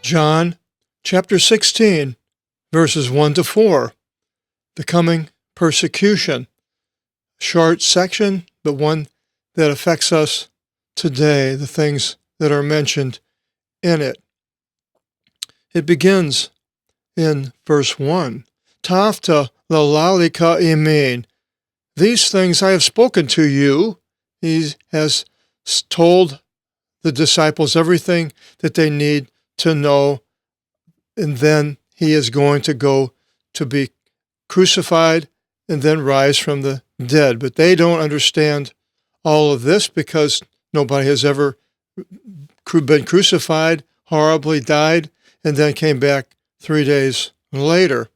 John chapter 16, verses 1 to 4, the coming persecution. Short section, but one that affects us today, the things that are mentioned in it. It begins in verse 1. Tafta lalalika imin. These things I have spoken to you. He has told the disciples everything that they need to know, and then he is going to go to be crucified and then rise from the dead. But they don't understand all of this because nobody has ever been crucified, horribly died, and then came back 3 days later,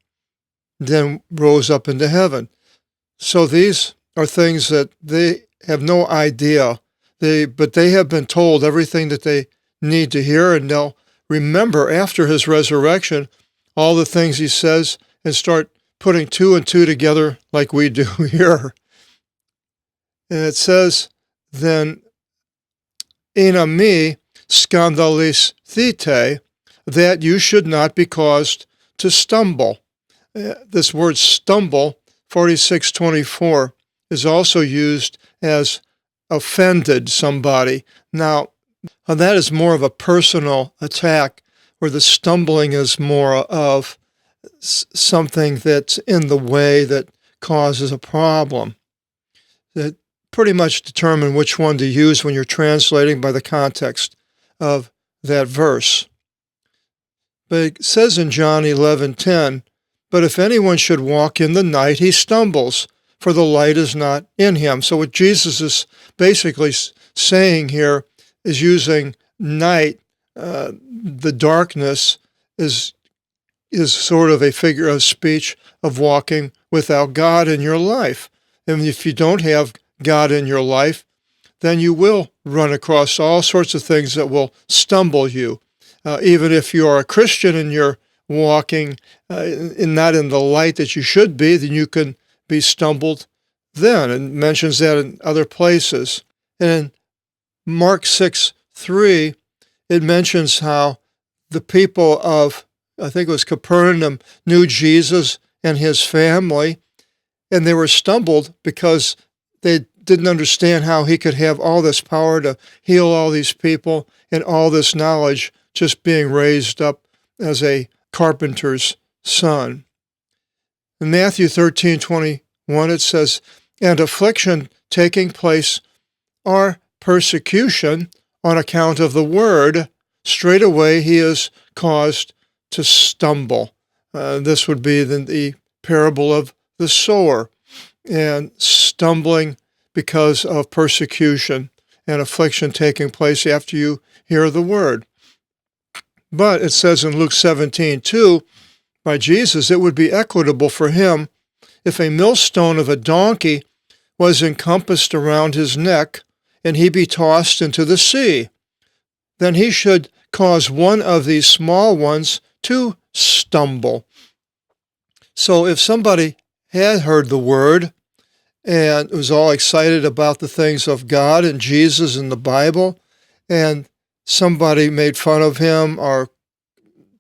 then rose up into heaven. So these are things that they have no idea, but they have been told everything that they need to hear, and they'll remember after his resurrection all the things he says and start putting two and two together like we do here. And it says, then, enami scandalis thete, that you should not be caused to stumble. This word stumble, 46:24, is also used as offended somebody. Now, that is more of a personal attack, where the stumbling is more of something that's in the way that causes a problem. That pretty much determine which one to use when you're translating by the context of that verse. But it says in John 11:10, but if anyone should walk in the night, he stumbles, for the light is not in him. So what Jesus is basically saying here is using night, the darkness, is sort of a figure of speech of walking without God in your life. And if you don't have God in your life, then you will run across all sorts of things that will stumble you. Even if you are a Christian and you're walking not in the light that you should be, then you can be stumbled then. And mentions that in other places. And in Mark 6:3, it mentions how the people of, I think it was Capernaum, knew Jesus and his family, and they were stumbled because they didn't understand how he could have all this power to heal all these people and all this knowledge just being raised up as a carpenter's son. In Matthew 13:21, it says, and affliction taking place or persecution on account of the word, straightway he is caused to stumble. This would be the parable of the sower, and stumbling because of persecution and affliction taking place after you hear the word. But it says in Luke 17:2, by Jesus, it would be equitable for him if a millstone of a donkey was encompassed around his neck, and he be tossed into the sea. Then he should cause one of these small ones to stumble. So if somebody had heard the word and was all excited about the things of God and Jesus and the Bible, and somebody made fun of him or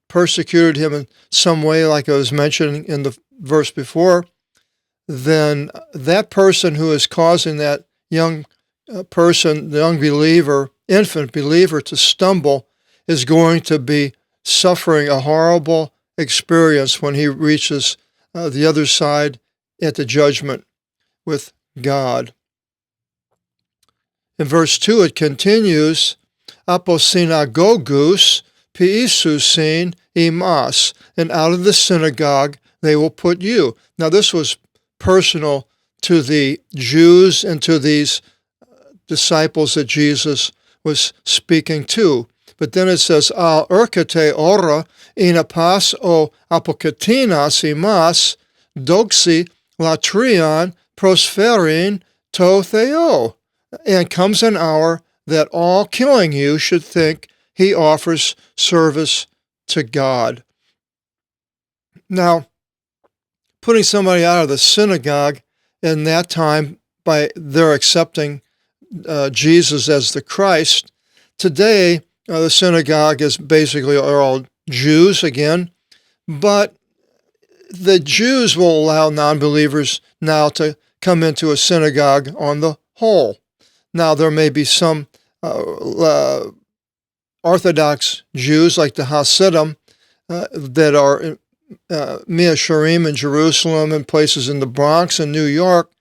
persecuted him in some way, like I was mentioning in the verse before, then that person who is causing that young person, the young believer, infant believer, to stumble is going to be suffering a horrible experience when he reaches the other side at the judgment with God. In verse 2, it continues, aposinagogus piisusin imas, and out of the synagogue they will put you. Now this was personal to the Jews and to these disciples that Jesus was speaking to. But then it says, al urkate ora inapas o apokatinas imas doxi latrian prosperin to theo. And comes an hour that all killing you should think he offers service to God. Now, putting somebody out of the synagogue in that time by their accepting Jesus as the Christ, today the synagogue is basically all Jews again, but the Jews will allow non-believers now to come into a synagogue on the whole. Now, there may be some Orthodox Jews like the Hasidim that are Mea Shearim in Jerusalem and places in the Bronx and New York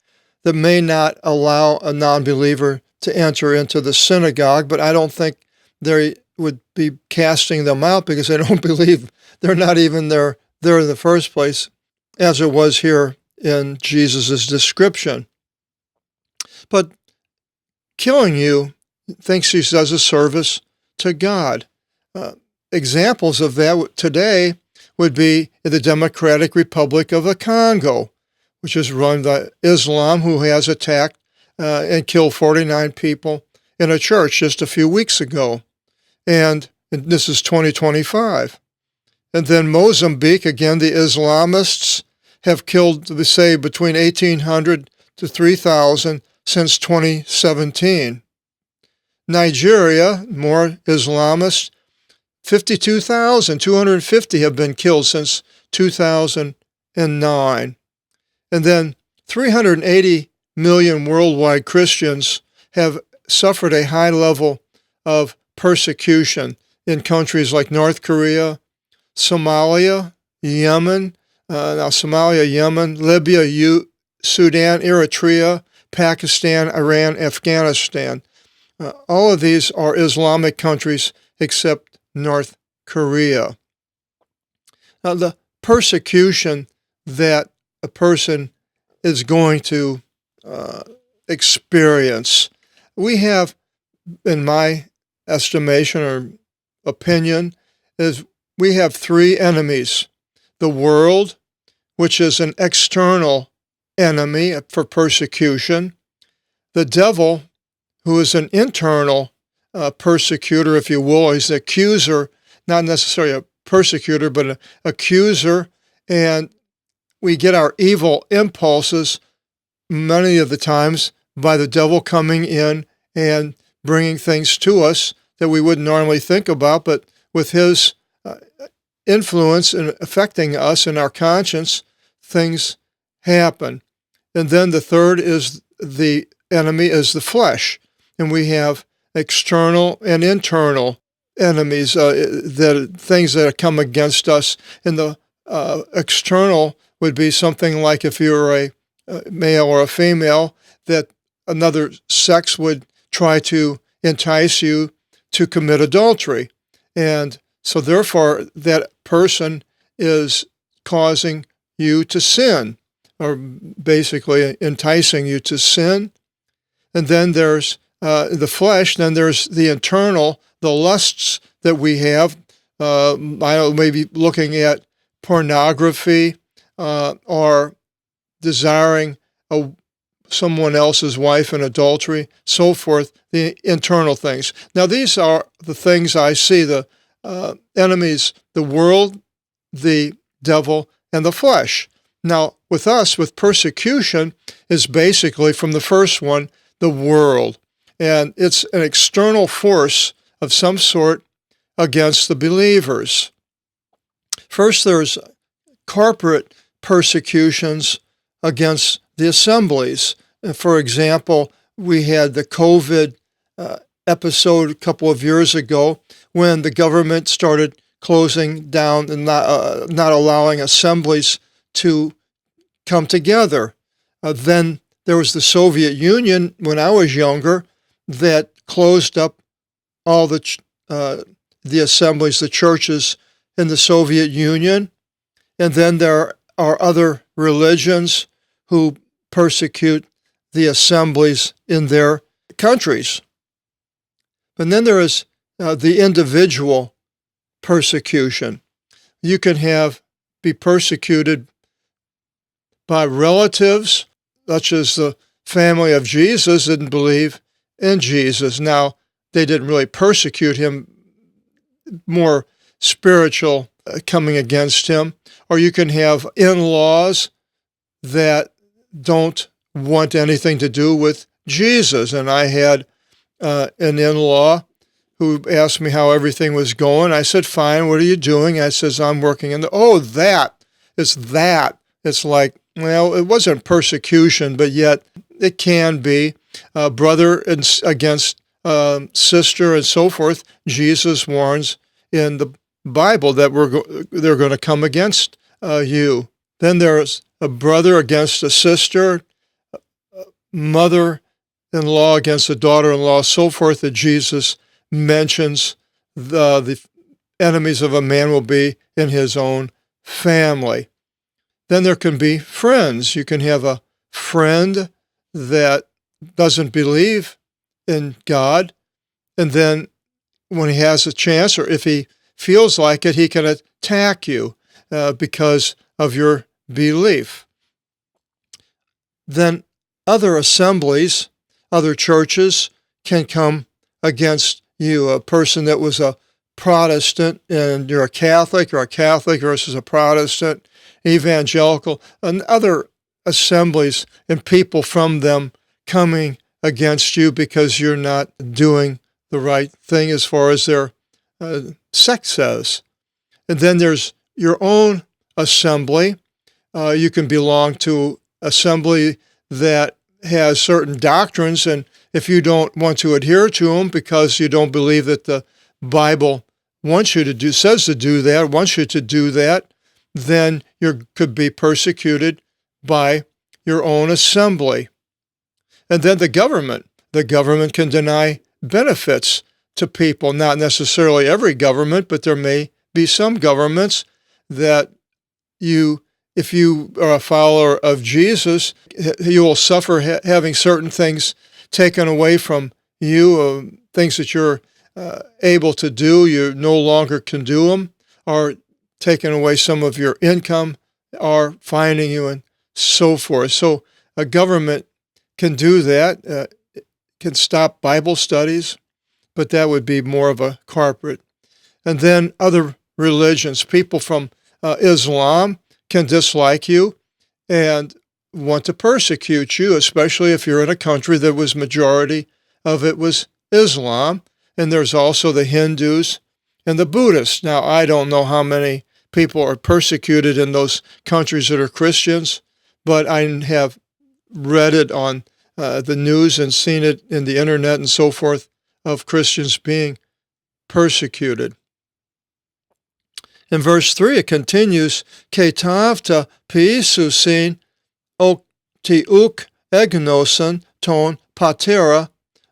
that may not allow a non-believer to enter into the synagogue, but I don't think they would be casting them out because they don't believe they're not even there in the first place, as it was here in Jesus' description. But killing you thinks he does a service to God. Examples of that today would be in the Democratic Republic of the Congo, which is run by Islam, who has attacked and killed 49 people in a church just a few weeks ago. And this is 2025. And then Mozambique, again, the Islamists have killed, they say, between 1,800 to 3,000 since 2017. Nigeria, more Islamists, 52,250 have been killed since 2009. And then 380 million worldwide Christians have suffered a high level of persecution in countries like North Korea, Somalia, Yemen, Libya, Sudan, Eritrea, Pakistan, Iran, Afghanistan. All of these are Islamic countries except North Korea. Now, the persecution that a person is going to experience, we have, in my estimation or opinion, is we have three enemies. The world, which is an external enemy for persecution. The devil, who is an internal persecutor, if you will. He's the accuser, not necessarily a persecutor, but an accuser. And we get our evil impulses many of the times by the devil coming in and bringing things to us that we wouldn't normally think about, but with his influence and affecting us and our conscience, things happen. And then the third is the enemy is the flesh. And we have external and internal enemies, things that come against us. And the external would be something like if you're a male or a female, that another sex would try to entice you to commit adultery. And so therefore, that person is causing you to sin, or basically enticing you to sin. And then there's the flesh, then there's the internal, the lusts that we have. Maybe looking at pornography or desiring someone else's wife in adultery, so forth, the internal things. Now, these are the things I see, the enemies, the world, the devil, and the flesh. Now, with us, with persecution, is basically from the first one, the world. And it's an external force of some sort against the believers. First, there's corporate persecutions against the assemblies. For example, we had the COVID episode a couple of years ago when the government started closing down and not allowing assemblies to come together. Then there was the Soviet Union, when I was younger, that closed up all the assemblies, the churches in the Soviet Union. And then there are other religions who persecute the assemblies in their countries. And then there is the individual persecution. You can be persecuted by relatives, such as the family of Jesus didn't believe in Jesus. Now, they didn't really persecute him, more spiritual coming against him. Or you can have in-laws that don't want anything to do with Jesus. And I had an in-law who asked me how everything was going. I said, fine, what are you doing? I says, I'm working in that. It's like, well, it wasn't persecution, but yet it can be. Brother against sister and so forth. Jesus warns in the Bible that they're going to come against you. Then there's a brother against a sister, mother-in-law against a daughter-in-law, so forth, that Jesus mentions the enemies of a man will be in his own family. Then there can be friends. You can have a friend that doesn't believe in God, and then when he has a chance, or if he feels like it, he can attack you because of your belief. Then other assemblies, other churches can come against you. A person that was a Protestant and you're a Catholic, or a Catholic versus a Protestant, evangelical, and other assemblies and people from them coming against you because you're not doing the right thing as far as their sect says. And then there's your own assembly. You can belong to assembly that has certain doctrines, and if you don't want to adhere to them because you don't believe that the Bible wants you to do, says to do that, wants you to do that, then you could be persecuted by your own assembly. And then the government can deny benefits to people, not necessarily every government, but there may be some governments that if you are a follower of Jesus, you will suffer having certain things taken away from you, things that you're able to do, you no longer can do them, or taking away some of your income, or fining you, and so forth. So a government can do that, can stop Bible studies, but that would be more of a corporate. And then other religions, people from Islam can dislike you and want to persecute you, especially if you're in a country that was majority of it was Islam. And there's also the Hindus and the Buddhists. Now, I don't know how many people are persecuted in those countries that are Christians, but I have read it on the news and seen it in the internet and so forth of Christians being persecuted. In verse 3, it continues, Ketavta piisusin tiuk egnosan ton patera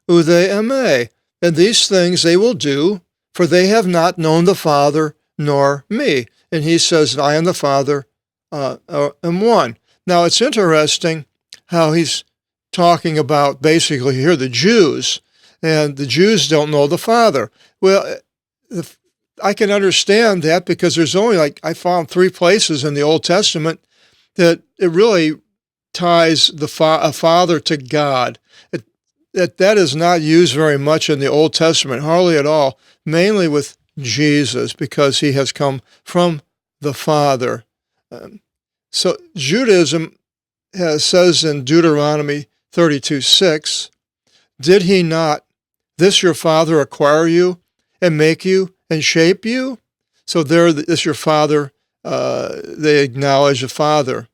ude eme. And these things they will do, for they have not known the Father nor me. And he says, I and the Father am one. Now, it's interesting how he's talking about basically here the Jews, and the Jews don't know the Father. Well, I can understand that because there's only I found 3 places in the Old Testament that it really ties a father to God. That is not used very much in the Old Testament, hardly at all, mainly with Jesus because he has come from the Father. So Judaism says in Deuteronomy 32:6, did he not, this your father, acquire you and make you and shape you? So there is your father. They acknowledge the Father.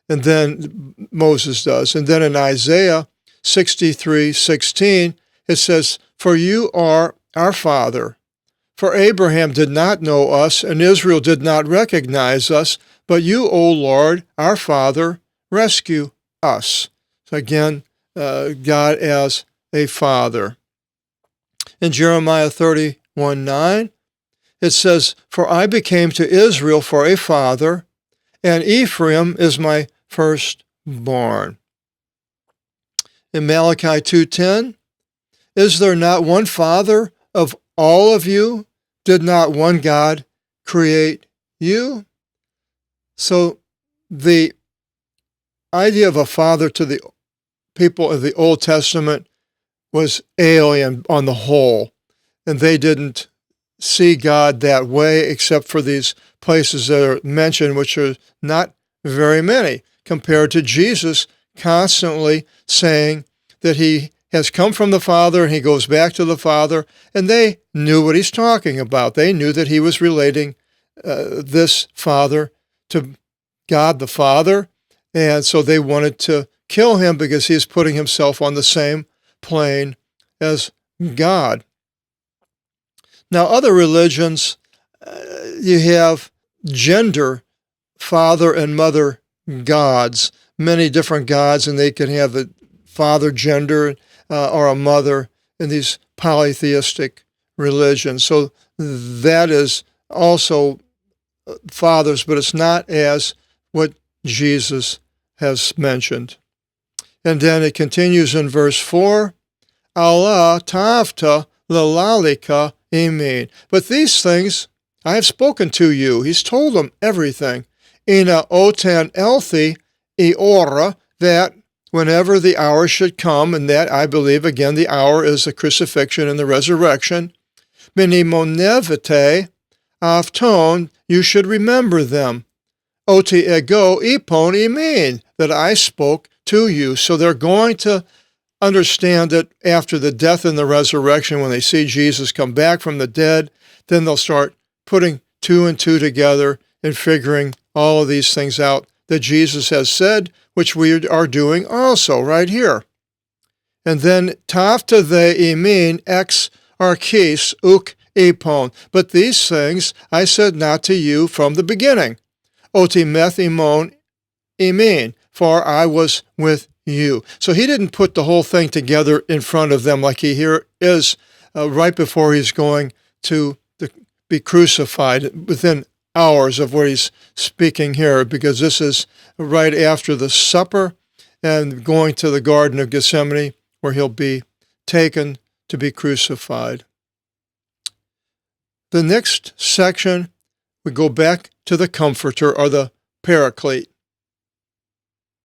And then Moses does. And then in Isaiah 63:16, it says, for you are our father. For Abraham did not know us, and Israel did not recognize us, but you, O Lord, our Father, rescue us. So again, God as a father. In Jeremiah 31:9, it says, for I became to Israel for a father, and Ephraim is my firstborn. In Malachi 2:10, is there not one Father of all of you? Did not one God create you? So the idea of a father to the people of the Old Testament was alien on the whole, and they didn't see God that way except for these places that are mentioned, which are not very many, compared to Jesus constantly saying that he has come from the Father, and he goes back to the Father, and they knew what he's talking about. They knew that he was relating this Father to God the Father, and so they wanted to kill him because he's putting himself on the same plane as God. Now, other religions, you have gender, father and mother gods, many different gods, and they can have a father gender or a mother in these polytheistic religions. So that is also fathers, but it's not as what Jesus has mentioned. And then it continues in verse 4, Allah tafta lalalika imin. But these things I have spoken to you. He's told them everything. Ina otan elthi eora, that whenever the hour should come, and that I believe, again, the hour is the crucifixion and the resurrection, minimonevite afton, you should remember them. Oti ego ipon imin, that I spoke to you. So they're going to understand it after the death and the resurrection. When they see Jesus come back from the dead, then they'll start putting two and two together and figuring all of these things out that Jesus has said, which we are doing also right here. And then tafta the imin ex archis uk epon. But these things I said not to you from the beginning. Oti meth imon imin, for I was with you. So he didn't put the whole thing together in front of them like he here is right before he's going to be crucified, within hours of what he's speaking here, because this is right after the supper and going to the Garden of Gethsemane, where he'll be taken to be crucified. The next section, we go back to the Comforter, or the Paraclete.